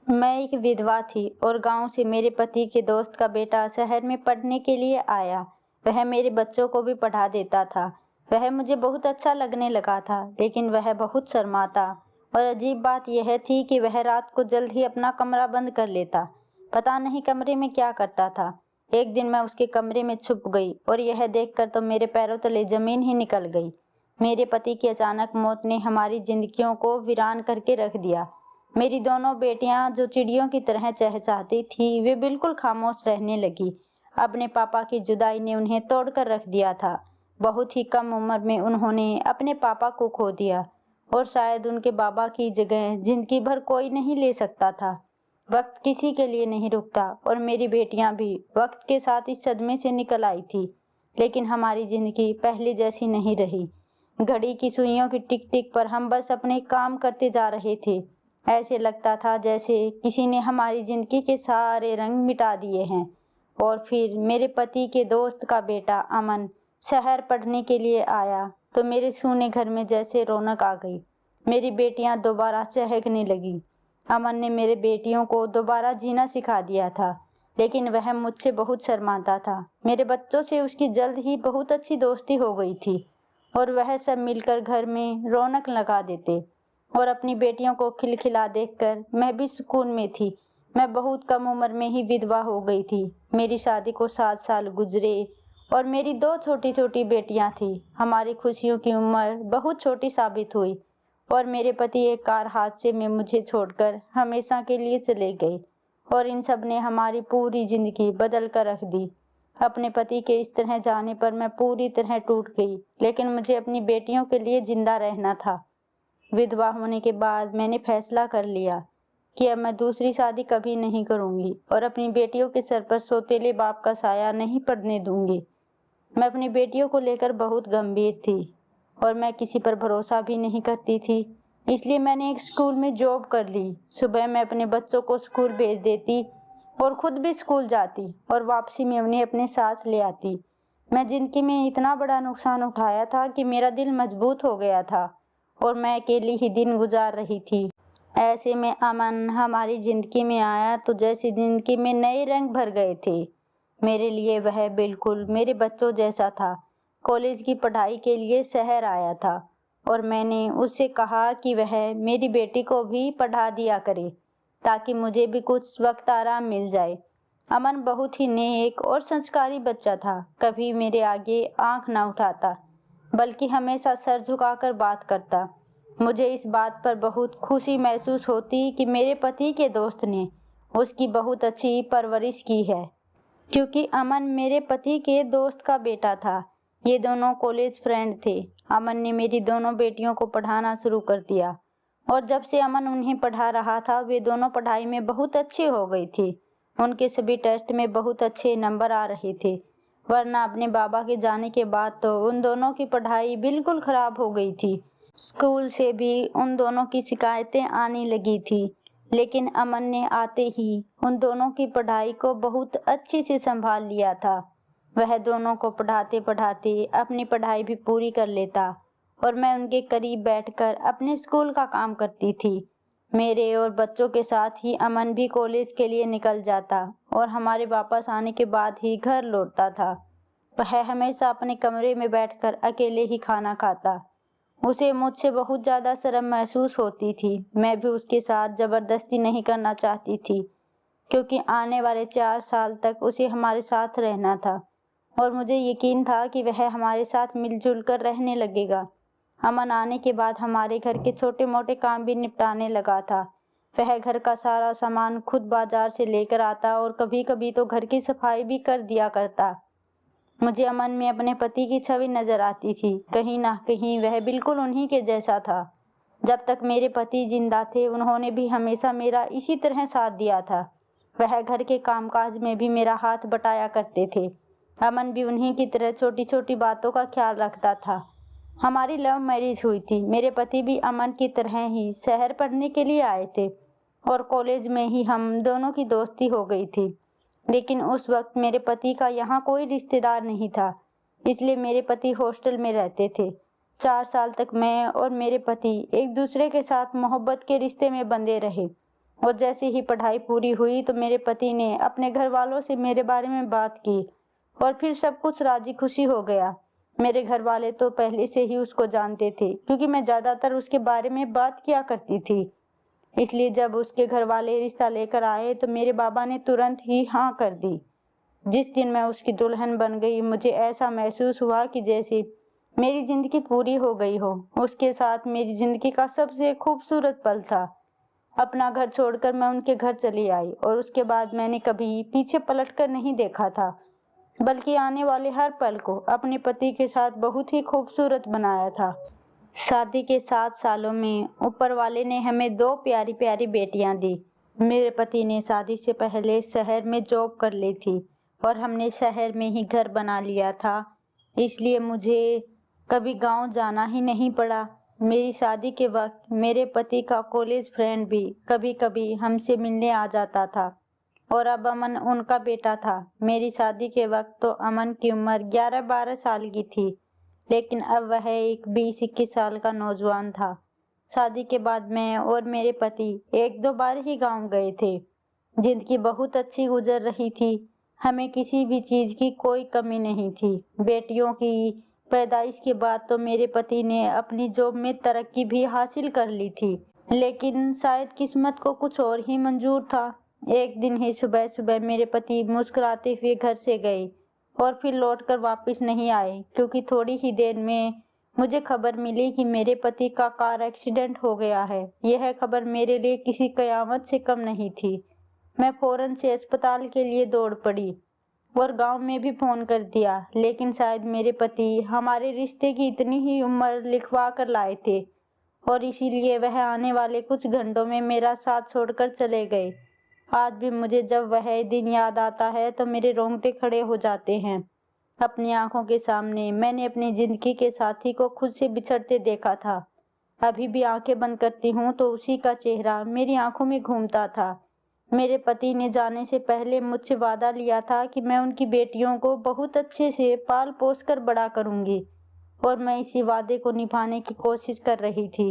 मैं एक विधवा थी और गांव से मेरे पति के दोस्त का बेटा शहर में पढ़ने के लिए आया। वह मेरे बच्चों को भी पढ़ा देता था। वह मुझे बहुत अच्छा लगने लगा था, लेकिन वह बहुत शर्माता। और अजीब बात यह थी कि वह रात को जल्द ही अपना कमरा बंद कर लेता। पता नहीं कमरे में क्या करता था। एक दिन मैं उसके कमरे में छुप गई और यह देखकर तो मेरे पैरों तले जमीन ही निकल गई। मेरे पति की अचानक मौत ने हमारी जिंदगियों को वीरान करके रख दिया। मेरी दोनों बेटियां जो चिड़ियों की तरह चहचहाती थी, वे बिल्कुल खामोश रहने लगी। अपने पापा की जुदाई ने उन्हें तोड़कर रख दिया था। बहुत ही कम उम्र में उन्होंने अपने पापा को खो दिया और शायद उनके बाबा की जगह जिंदगी भर कोई नहीं ले सकता था। वक्त किसी के लिए नहीं रुकता और मेरी बेटियां भी वक्त के साथ इस सदमे से निकल आई थी। लेकिन हमारी जिंदगी पहले जैसी नहीं रही। घड़ी की सुइयों की टिक टिक पर हम बस अपने काम करते जा रहे थे। ऐसे लगता था जैसे किसी ने हमारी जिंदगी के सारे रंग मिटा दिए हैं। और फिर मेरे पति के दोस्त का बेटा अमन शहर पढ़ने के लिए आया तो मेरे सूने घर में जैसे रौनक आ गई। मेरी बेटियां दोबारा चहकने लगी। अमन ने मेरे बेटियों को दोबारा जीना सिखा दिया था, लेकिन वह मुझसे बहुत शर्माता था। मेरे बच्चों से उसकी जल्द ही बहुत अच्छी दोस्ती हो गई थी और वह सब मिलकर घर में रौनक लगा देते। और अपनी बेटियों को खिलखिला देखकर मैं भी सुकून में थी। मैं बहुत कम उम्र में ही विधवा हो गई थी। मेरी शादी को 7 साल गुजरे और मेरी 2 छोटी छोटी बेटियां थी। हमारी खुशियों की उम्र बहुत छोटी साबित हुई और मेरे पति एक कार हादसे में मुझे छोड़कर हमेशा के लिए चले गए। और इन सब ने हमारी पूरी जिंदगी बदल कर रख दी। अपने पति के इस तरह जाने पर मैं पूरी तरह टूट गई, लेकिन मुझे अपनी बेटियों के लिए जिंदा रहना था। विधवा होने के बाद मैंने फैसला कर लिया कि अब मैं दूसरी शादी कभी नहीं करूंगी और अपनी बेटियों के सर पर सौतेले बाप का साया नहीं पड़ने दूंगी। मैं अपनी बेटियों को लेकर बहुत गंभीर थी और मैं किसी पर भरोसा भी नहीं करती थी। इसलिए मैंने एक स्कूल में जॉब कर ली। सुबह मैं अपने बच्चों को स्कूल भेज देती और खुद भी स्कूल जाती और वापसी में उन्हें अपने साथ ले आती। मैं जिंदगी में इतना बड़ा नुकसान उठाया था कि मेरा दिल मजबूत हो गया था और मैं अकेली ही दिन गुजार रही थी। ऐसे में अमन हमारी जिंदगी में आया तो जैसे जिंदगी में नए रंग भर गए थे। मेरे लिए वह बिल्कुल मेरे बच्चों जैसा था। कॉलेज की पढ़ाई के लिए शहर आया था और मैंने उससे कहा कि वह मेरी बेटी को भी पढ़ा दिया करे ताकि मुझे भी कुछ वक्त आराम मिल जाए। अमन बहुत ही नेक और संस्कारी बच्चा था। कभी मेरे आगे आंख न उठाता, बल्कि हमेशा सर झुकाकर बात करता। मुझे इस बात पर बहुत खुशी महसूस होती कि मेरे पति के दोस्त ने उसकी बहुत अच्छी परवरिश की है, क्योंकि अमन मेरे पति के दोस्त का बेटा था। ये दोनों कॉलेज फ्रेंड थे। अमन ने मेरी दोनों बेटियों को पढ़ाना शुरू कर दिया और जब से अमन उन्हें पढ़ा रहा था, वे दोनों पढ़ाई में बहुत अच्छी हो गई थी। उनके सभी टेस्ट में बहुत अच्छे नंबर आ रहे थे, वरना अपने बाबा के जाने के बाद तो उन दोनों की पढ़ाई बिल्कुल खराब हो गई थी। स्कूल से भी उन दोनों की शिकायतें आने लगी थी, लेकिन अमन ने आते ही उन दोनों की पढ़ाई को बहुत अच्छे से संभाल लिया था। वह दोनों को पढ़ाते पढ़ाते अपनी पढ़ाई भी पूरी कर लेता और मैं उनके करीब बैठकर अपने स्कूल का काम करती थी। मेरे और बच्चों के साथ ही अमन भी कॉलेज के लिए निकल जाता और हमारे वापस आने के बाद ही घर लौटता था। वह हमेशा अपने कमरे में बैठकर अकेले ही खाना खाता। उसे मुझसे बहुत ज़्यादा शर्म महसूस होती थी। मैं भी उसके साथ ज़बरदस्ती नहीं करना चाहती थी, क्योंकि आने वाले 4 साल तक उसे हमारे साथ रहना था और मुझे यकीन था कि वह हमारे साथ मिलजुल कर रहने लगेगा। अमन आने के बाद हमारे घर के छोटे मोटे काम भी निपटाने लगा था। वह घर का सारा सामान खुद बाजार से लेकर आता और कभी कभी तो घर की सफाई भी कर दिया करता। मुझे अमन में अपने पति की छवि नजर आती थी। कहीं ना कहीं वह बिल्कुल उन्हीं के जैसा था। जब तक मेरे पति जिंदा थे, उन्होंने भी हमेशा मेरा इसी तरह साथ दिया था। वह घर के कामकाज में भी मेरा हाथ बटाया करते थे। अमन भी उन्हीं की तरह छोटी छोटी बातों का ख्याल रखता था। हमारी लव मैरिज हुई थी। मेरे पति भी अमन की तरह ही शहर पढ़ने के लिए आए थे और कॉलेज में ही हम दोनों की दोस्ती हो गई थी। लेकिन उस वक्त मेरे पति का यहाँ कोई रिश्तेदार नहीं था, इसलिए मेरे पति हॉस्टल में रहते थे। 4 साल तक मैं और मेरे पति एक दूसरे के साथ मोहब्बत के रिश्ते में बंधे रहे। और जैसे ही पढ़ाई पूरी हुई तो मेरे पति ने अपने घर वालों से मेरे बारे में बात की और फिर सब कुछ राजी खुशी हो गया। मेरे घर वाले तो पहले से ही उसको जानते थे क्योंकि मैं ज़्यादातर उसके बारे में बात किया करती थी। इसलिए जब उसके घर वाले रिश्ता लेकर आए तो मेरे बाबा ने तुरंत ही हाँ कर दी। जिस दिन मैं उसकी दुल्हन बन गई मुझे ऐसा महसूस हुआ कि जैसे मेरी जिंदगी पूरी हो गई हो। उसके साथ मेरी जिंदगी का सबसे खूबसूरत पल था। अपना घर छोड़कर मैं उनके घर चली आई और उसके बाद मैंने कभी पीछे पलटकर नहीं देखा था, बल्कि आने वाले हर पल को अपने पति के साथ बहुत ही खूबसूरत बनाया था। शादी के 7 सालों में ऊपर वाले ने हमें 2 प्यारी प्यारी बेटियां दी। मेरे पति ने शादी से पहले शहर में जॉब कर ली थी और हमने शहर में ही घर बना लिया था, इसलिए मुझे कभी गांव जाना ही नहीं पड़ा। मेरी शादी के वक्त मेरे पति का कॉलेज फ्रेंड भी कभी कभी हमसे मिलने आ जाता था और अब अमन उनका बेटा था। मेरी शादी के वक्त तो अमन की उम्र 11-12 साल की थी, लेकिन अब वह एक 20-21 साल का नौजवान था। शादी के बाद मैं और मेरे पति 1-2 बार ही गांव गए थे। जिंदगी बहुत अच्छी गुजर रही थी, हमें किसी भी चीज़ की कोई कमी नहीं थी। बेटियों की पैदाइश के बाद तो मेरे पति ने अपनी जॉब में तरक्की भी हासिल कर ली थी, लेकिन शायद किस्मत को कुछ और ही मंजूर था। एक दिन ही सुबह सुबह मेरे पति मुस्कुराते हुए घर से गए और फिर लौटकर वापस नहीं आए, क्योंकि थोड़ी ही देर में मुझे खबर मिली कि मेरे पति का कार एक्सीडेंट हो गया है। यह खबर मेरे लिए किसी कयामत से कम नहीं थी। मैं फौरन से अस्पताल के लिए दौड़ पड़ी और गांव में भी फोन कर दिया, लेकिन शायद मेरे पति हमारे रिश्ते की इतनी ही उम्र लिखवा कर लाए थे और इसीलिए वह आने वाले कुछ घंटों में मेरा साथ छोड़कर चले गए। आज भी मुझे जब वह दिन याद आता है तो मेरे रोंगटे खड़े हो जाते हैं। अपनी आंखों के सामने मैंने अपनी जिंदगी के साथी को खुद से बिछड़ते देखा था। अभी भी आंखें बंद करती हूँ तो उसी का चेहरा मेरी आंखों में घूमता था। मेरे पति ने जाने से पहले मुझसे वादा लिया था कि मैं उनकी बेटियों को बहुत अच्छे से पाल पोस कर बड़ा करूंगी और मैं इसी वादे को निभाने की कोशिश कर रही थी।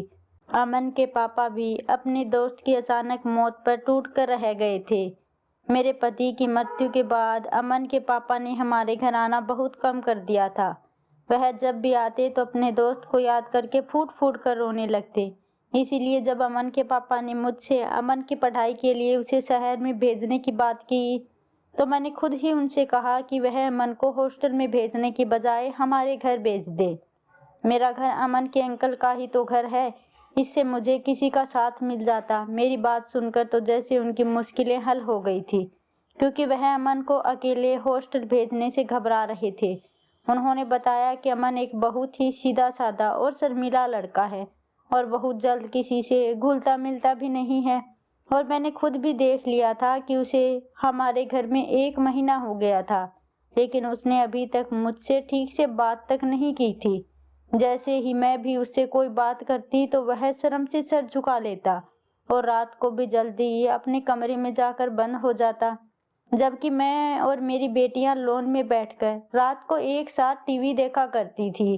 अमन के पापा भी अपने दोस्त की अचानक मौत पर टूट कर रह गए थे। मेरे पति की मृत्यु के बाद अमन के पापा ने हमारे घर आना बहुत कम कर दिया था। वह जब भी आते तो अपने दोस्त को याद करके फूट फूट कर रोने लगते। इसीलिए जब अमन के पापा ने मुझसे अमन की पढ़ाई के लिए उसे शहर में भेजने की बात की तो मैंने खुद ही उनसे कहा कि वह अमन को हॉस्टल में भेजने की बजाय हमारे घर भेज दे। मेरा घर अमन के अंकल का ही तो घर है, इससे मुझे किसी का साथ मिल जाता। मेरी बात सुनकर तो जैसे उनकी मुश्किलें हल हो गई थी, क्योंकि वह अमन को अकेले हॉस्टल भेजने से घबरा रहे थे। उन्होंने बताया कि अमन एक बहुत ही सीधा साधा और शर्मीला लड़का है और बहुत जल्द किसी से घुलता मिलता भी नहीं है। और मैंने खुद भी देख लिया था कि उसे हमारे घर में 1 महीना हो गया था, लेकिन उसने अभी तक मुझसे ठीक से बात तक नहीं की थी। जैसे ही मैं भी उससे कोई बात करती तो वह शर्म से सर झुका लेता और रात को भी जल्दी ही अपने कमरे में जाकर बंद हो जाता, जबकि मैं और मेरी बेटियां लॉन में बैठकर रात को एक साथ टीवी देखा करती थी,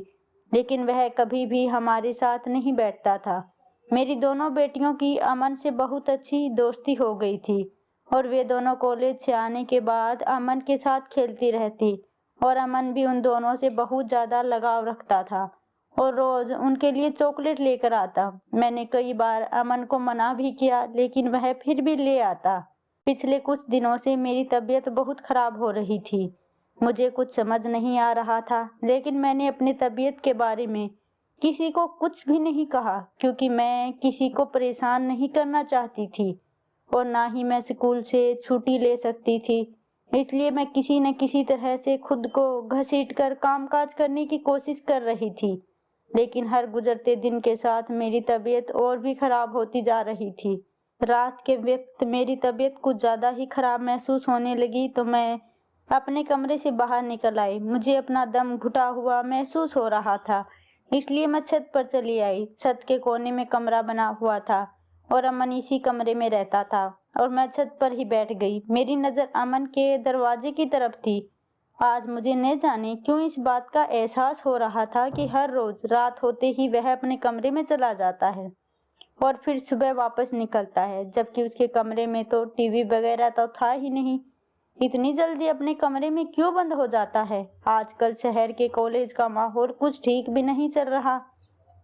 लेकिन वह कभी भी हमारे साथ नहीं बैठता था। मेरी दोनों बेटियों की अमन से बहुत अच्छी दोस्ती हो गई थी और वे दोनों कॉलेज से आने के बाद अमन के साथ खेलती रहती और अमन भी उन दोनों से बहुत ज़्यादा लगाव रखता था और रोज़ उनके लिए चॉकलेट लेकर आता। मैंने कई बार अमन को मना भी किया, लेकिन वह फिर भी ले आता। पिछले कुछ दिनों से मेरी तबीयत बहुत खराब हो रही थी। मुझे कुछ समझ नहीं आ रहा था, लेकिन मैंने अपनी तबीयत के बारे में किसी को कुछ भी नहीं कहा, क्योंकि मैं किसी को परेशान नहीं करना चाहती थी और ना ही मैं स्कूल से छुट्टी ले सकती थी। इसलिए मैं किसी न किसी तरह से खुद को घसीटकर कामकाज करने की कोशिश कर रही थी, लेकिन हर गुजरते दिन के साथ मेरी तबीयत और भी खराब होती जा रही थी। रात के वक्त मेरी तबीयत कुछ ज़्यादा ही खराब महसूस होने लगी तो मैं अपने कमरे से बाहर निकल आई। मुझे अपना दम घुटा हुआ महसूस हो रहा था, इसलिए मैं छत पर चली आई। छत के कोने में कमरा बना हुआ था और अमन इसी कमरे में रहता था और मैं छत पर ही बैठ गई। मेरी नज़र अमन के दरवाजे की तरफ थी। आज मुझे न जाने क्यों इस बात का एहसास हो रहा था कि हर रोज़ रात होते ही वह अपने कमरे में चला जाता है और फिर सुबह वापस निकलता है, जबकि उसके कमरे में तो टीवी वगैरह तो था ही नहीं। इतनी जल्दी अपने कमरे में क्यों बंद हो जाता है? आजकल शहर के कॉलेज का माहौल कुछ ठीक भी नहीं चल रहा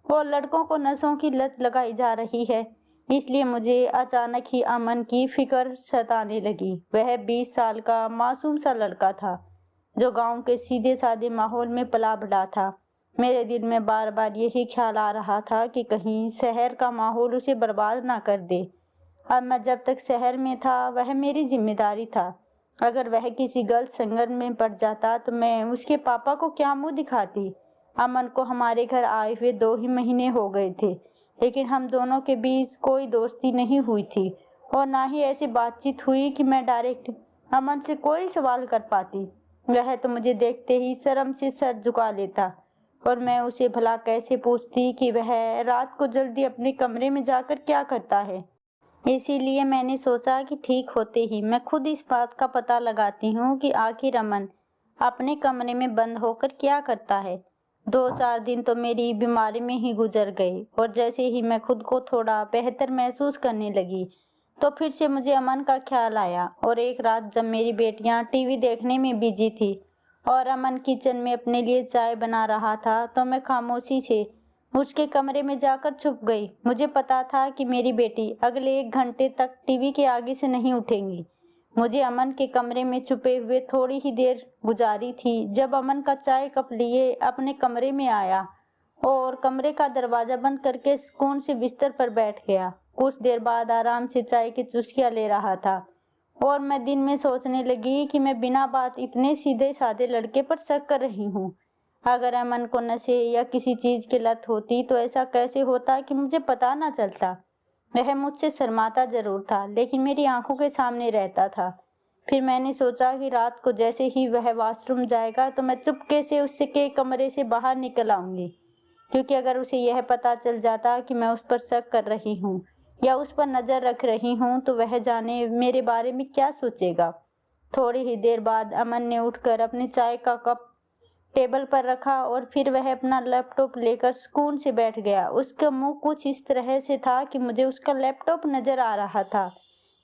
और लड़कों को नशों की लत लगाई जा रही है। इसलिए मुझे अचानक ही अमन की फिक्र सताने लगी। वह 20 साल का मासूम सा लड़का था जो गांव के सीधे साधे माहौल में पला बढ़ा था। मेरे दिल में बार बार यही ख्याल आ रहा था कि कहीं शहर का माहौल उसे बर्बाद ना कर दे। अब मैं जब तक शहर में था वह मेरी जिम्मेदारी था। अगर वह किसी गलत संगत में पड़ जाता तो मैं उसके पापा को क्या मुंह दिखाती? अमन को हमारे घर आए हुए 2 ही महीने हो गए थे, लेकिन हम दोनों के बीच कोई दोस्ती नहीं हुई थी और ना ही ऐसी बातचीत हुई कि मैं डायरेक्ट अमन से कोई सवाल कर पाती। वह तो मुझे देखते ही शर्म से सर झुका लेता और मैं उसे भला कैसे पूछती कि वह रात को जल्दी अपने कमरे में जाकर क्या करता है। इसीलिए मैंने सोचा कि ठीक होते ही मैं खुद इस बात का पता लगाती हूँ कि आखिर अमन अपने कमरे में बंद होकर क्या करता है। 2-4 दिन तो मेरी बीमारी में ही गुजर गए और जैसे ही मैं खुद को थोड़ा बेहतर महसूस करने लगी तो फिर से मुझे अमन का ख्याल आया। और एक रात जब मेरी बेटियां टीवी देखने में बिजी थी और अमन किचन में अपने लिए चाय बना रहा था तो मैं खामोशी से उसके कमरे में जाकर छुप गई। मुझे पता था कि मेरी बेटी अगले 1 घंटे तक टीवी के आगे से नहीं उठेंगी। मुझे अमन के कमरे में छुपे हुए थोड़ी ही देर गुजारी थी जब अमन का चाय कप लिए अपने कमरे में आया और कमरे का दरवाजा बंद करके सुकून से बिस्तर पर बैठ गया। कुछ देर बाद आराम से चाय की चुस्कियां ले रहा था और मैं दिन में सोचने लगी कि मैं बिना बात इतने सीधे साधे लड़के पर शक कर रही हूँ। अगर अमन को नशे या किसी चीज की लत होती तो ऐसा कैसे होता कि मुझे पता ना चलता। वह मुझसे शर्माता जरूर था लेकिन मेरी आंखों के सामने रहता था। फिर मैंने सोचा कि रात को जैसे ही वह वॉशरूम जाएगा तो मैं चुपके से उसके कमरे से बाहर निकल आऊंगी, क्योंकि अगर उसे यह पता चल जाता कि मैं उस पर शक कर रही हूँ या उस पर नजर रख रही हूँ तो वह जाने मेरे बारे में क्या सोचेगा। थोड़ी ही देर बाद अमन ने उठकर अपने चाय का कप टेबल पर रखा और फिर वह अपना लैपटॉप लेकर सुकून से बैठ गया। उसका मुंह कुछ इस तरह से था कि मुझे उसका लैपटॉप नजर आ रहा था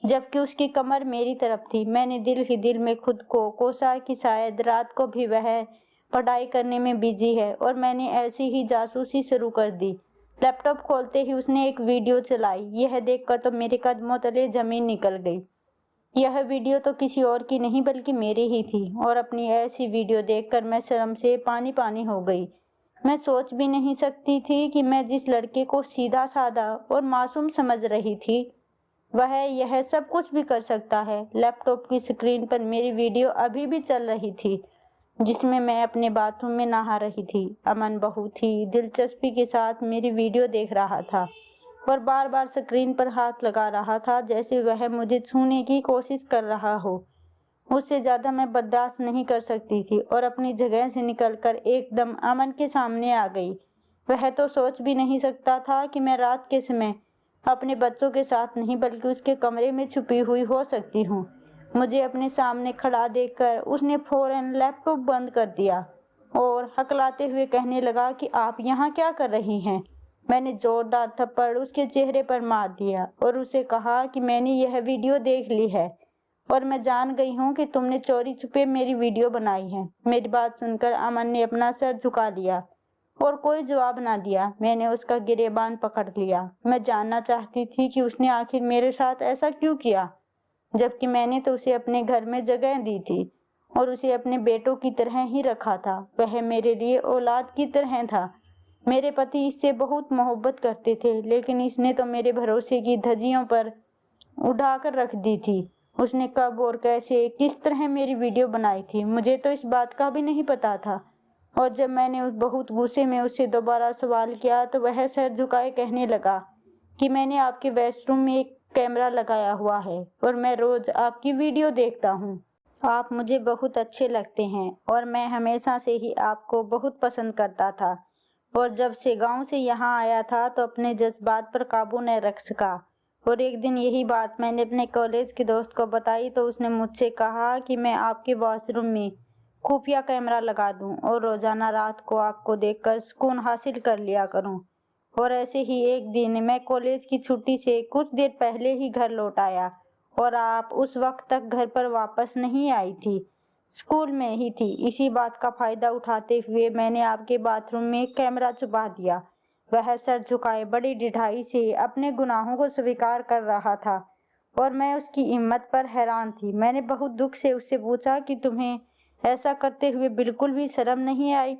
जबकि उसकी कमर मेरी तरफ थी। मैंने दिल ही दिल में खुद को कोसा कि शायद रात को भी वह पढ़ाई करने में बिजी है और मैंने ऐसी ही जासूसी शुरू कर दी। लैपटॉप खोलते ही उसने एक वीडियो चलाई। यह देखकर तो मेरे कदमों तले जमीन निकल गई। यह वीडियो तो किसी और की नहीं बल्कि मेरी ही थी और अपनी ऐसी वीडियो देखकर मैं शर्म से पानी पानी हो गई। मैं सोच भी नहीं सकती थी कि मैं जिस लड़के को सीधा साधा और मासूम समझ रही थी वह यह सब कुछ भी कर सकता है। लैपटॉप की स्क्रीन पर मेरी वीडियो अभी भी चल रही थी जिसमें मैं अपने बाथरूम में नहा रही थी। अमन बहुत ही दिलचस्पी के साथ मेरी वीडियो देख रहा था और बार बार स्क्रीन पर हाथ लगा रहा था जैसे वह मुझे छूने की कोशिश कर रहा हो। उससे ज्यादा मैं बर्दाश्त नहीं कर सकती थी और अपनी जगह से निकलकर एकदम अमन के सामने आ गई। वह तो सोच भी नहीं सकता था कि मैं रात के समय अपने बच्चों के साथ नहीं बल्कि उसके कमरे में छुपी हुई हो सकती हूँ। मुझे अपने सामने खड़ा देखकर उसने फौरन लैपटॉप बंद कर दिया और हकलाते हुए कहने लगा कि आप यहाँ क्या कर रही हैं। मैंने जोरदार थप्पड़ उसके चेहरे पर मार दिया और उसे कहा कि मैंने यह वीडियो देख ली है और मैं जान गई हूँ कि तुमने चोरी छुपे मेरी वीडियो बनाई है। मेरी बात सुनकर अमन ने अपना सर झुका लिया और कोई जवाब ना दिया। मैंने उसका गिरेबान पकड़ लिया। मैं जानना चाहती थी कि उसने आखिर मेरे साथ ऐसा क्यों किया, जबकि मैंने तो उसे अपने घर में जगह दी थी और उसे अपने बेटों की तरह ही रखा था। वह मेरे लिए औलाद की तरह था। मेरे पति इससे बहुत मोहब्बत करते थे लेकिन इसने तो मेरे भरोसे की धज्जियों पर उड़ाकर रख दी थी। उसने कब और कैसे किस तरह मेरी वीडियो बनाई थी मुझे तो इस बात का भी नहीं पता था। और जब मैंने बहुत गुस्से में उससे दोबारा सवाल किया तो वह सर झुकाए कहने लगा कि मैंने आपके वॉशरूम में एक कैमरा लगाया हुआ है और मैं रोज आपकी वीडियो देखता हूँ। आप मुझे बहुत अच्छे लगते हैं और मैं हमेशा से ही आपको बहुत पसंद करता था और जब से गांव से यहाँ आया था तो अपने जज्बात पर काबू न रख सका। और एक दिन यही बात मैंने अपने कॉलेज के दोस्त को बताई तो उसने मुझसे कहा कि मैं आपके वॉशरूम में खुफिया कैमरा लगा दूं और रोजाना रात को आपको देखकर सुकून हासिल कर लिया करूं। और ऐसे ही एक दिन मैं कॉलेज की छुट्टी से कुछ देर पहले ही घर लौट आया और आप उस वक्त तक घर पर वापस नहीं आई थी, स्कूल में ही थी। इसी बात का फायदा उठाते हुए मैंने आपके बाथरूम में एक कैमरा छुपा दिया। वह सर झुकाए बड़ी ढिठाई से अपने गुनाहों को स्वीकार कर रहा था और मैं उसकी हिम्मत पर हैरान थी। मैंने बहुत दुख से उससे पूछा कि तुम्हें ऐसा करते हुए बिल्कुल भी शर्म नहीं आई?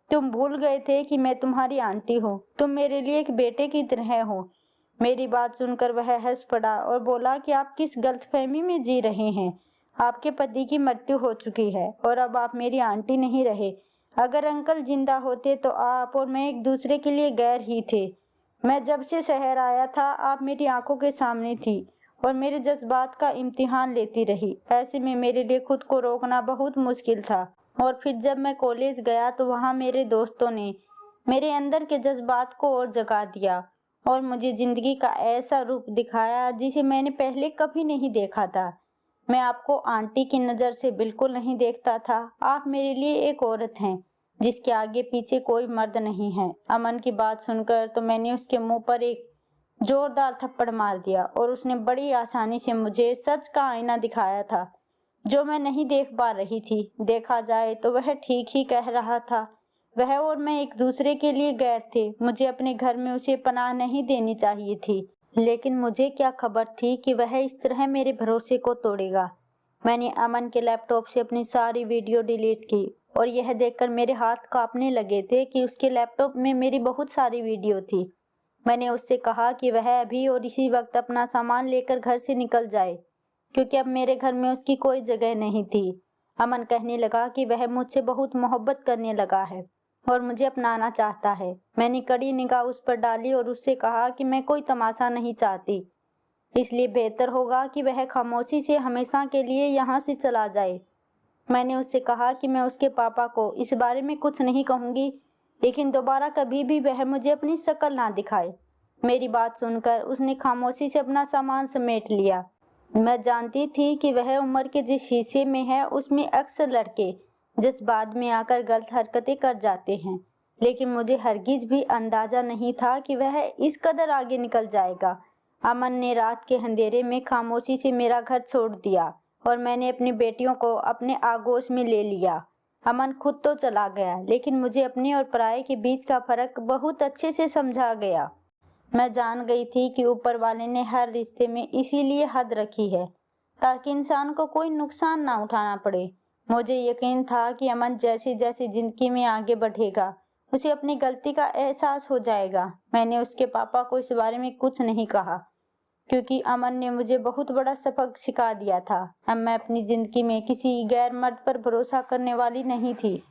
तुम भूल गए थे कि मैं तुम्हारी आंटी हूँ, तुम मेरे लिए एक बेटे की तरह हो। मेरी बात सुनकर वह हंस पड़ा और बोला कि आप किस गलतफहमी में जी रहे हैं। आपके पति की मृत्यु हो चुकी है और अब आप मेरी आंटी नहीं रहे। अगर अंकल जिंदा होते तो आप और मैं एक दूसरे के लिए गैर ही थे। मैं जब से शहर आया था आप मेरी आंखों के सामने थी और मेरे जज्बात का इम्तिहान लेती रही। ऐसे में मेरे लिए खुद को रोकना बहुत मुश्किल था। और फिर जब मैं कॉलेज गया तो वहाँ मेरे दोस्तों ने मेरे अंदर के जज्बात को और जगा दिया और मुझे जिंदगी का ऐसा रूप दिखाया जिसे मैंने पहले कभी नहीं देखा था। मैं आपको आंटी की नज़र से बिल्कुल नहीं देखता था। आप मेरे लिए एक औरत हैं जिसके आगे पीछे कोई मर्द नहीं है। अमन की बात सुनकर तो मैंने उसके मुंह पर एक जोरदार थप्पड़ मार दिया और उसने बड़ी आसानी से मुझे सच का आईना दिखाया था जो मैं नहीं देख पा रही थी। देखा जाए तो वह ठीक ही कह रहा था। वह और मैं एक दूसरे के लिए गैर थे। मुझे अपने घर में उसे पनाह नहीं देनी चाहिए थी, लेकिन मुझे क्या खबर थी कि वह इस तरह मेरे भरोसे को तोड़ेगा। मैंने अमन के लैपटॉप से अपनी सारी वीडियो डिलीट की और यह देखकर मेरे हाथ कांपने लगे थे कि उसके लैपटॉप में मेरी बहुत सारी वीडियो थी। मैंने उससे कहा कि वह अभी और इसी वक्त अपना सामान लेकर घर से निकल जाए, क्योंकि अब मेरे घर में उसकी कोई जगह नहीं थी। अमन कहने लगा कि वह मुझसे बहुत मोहब्बत करने लगा है और मुझे अपनाना चाहता है। मैंने कड़ी निगाह उस पर डाली और उससे कहा कि मैं कोई तमाशा नहीं चाहती, इसलिए बेहतर होगा कि वह खामोशी से हमेशा के लिए यहाँ से चला जाए। मैंने उससे कहा कि मैं उसके पापा को इस बारे में कुछ नहीं कहूँगी, लेकिन दोबारा कभी भी वह मुझे अपनी शक्ल ना दिखाए। मेरी बात सुनकर उसने खामोशी से अपना सामान समेट लिया। मैं जानती थी कि वह उम्र के जिस हिस्से में है उसमें अक्सर लड़के जज्बात में आकर गलत हरकतें कर जाते हैं, लेकिन मुझे हरगिज भी अंदाजा नहीं था कि वह इस कदर आगे निकल जाएगा। अमन ने रात के अंधेरे में खामोशी से मेरा घर छोड़ दिया और मैंने अपनी बेटियों को अपने आगोश में ले लिया। अमन खुद तो चला गया, लेकिन मुझे अपने और पराये के बीच का फर्क बहुत अच्छे से समझा गया। मैं जान गई थी कि ऊपर वाले ने हर रिश्ते में इसीलिए हद रखी है ताकि इंसान को कोई नुकसान ना उठाना पड़े। मुझे यकीन था कि अमन जैसे जैसे जिंदगी में आगे बढ़ेगा उसे अपनी गलती का एहसास हो जाएगा। मैंने उसके पापा को इस बारे में कुछ नहीं कहा क्योंकि अमन ने मुझे बहुत बड़ा सबक सिखा दिया था। अब मैं अपनी जिंदगी में किसी गैर मर्द पर भरोसा करने वाली नहीं थी।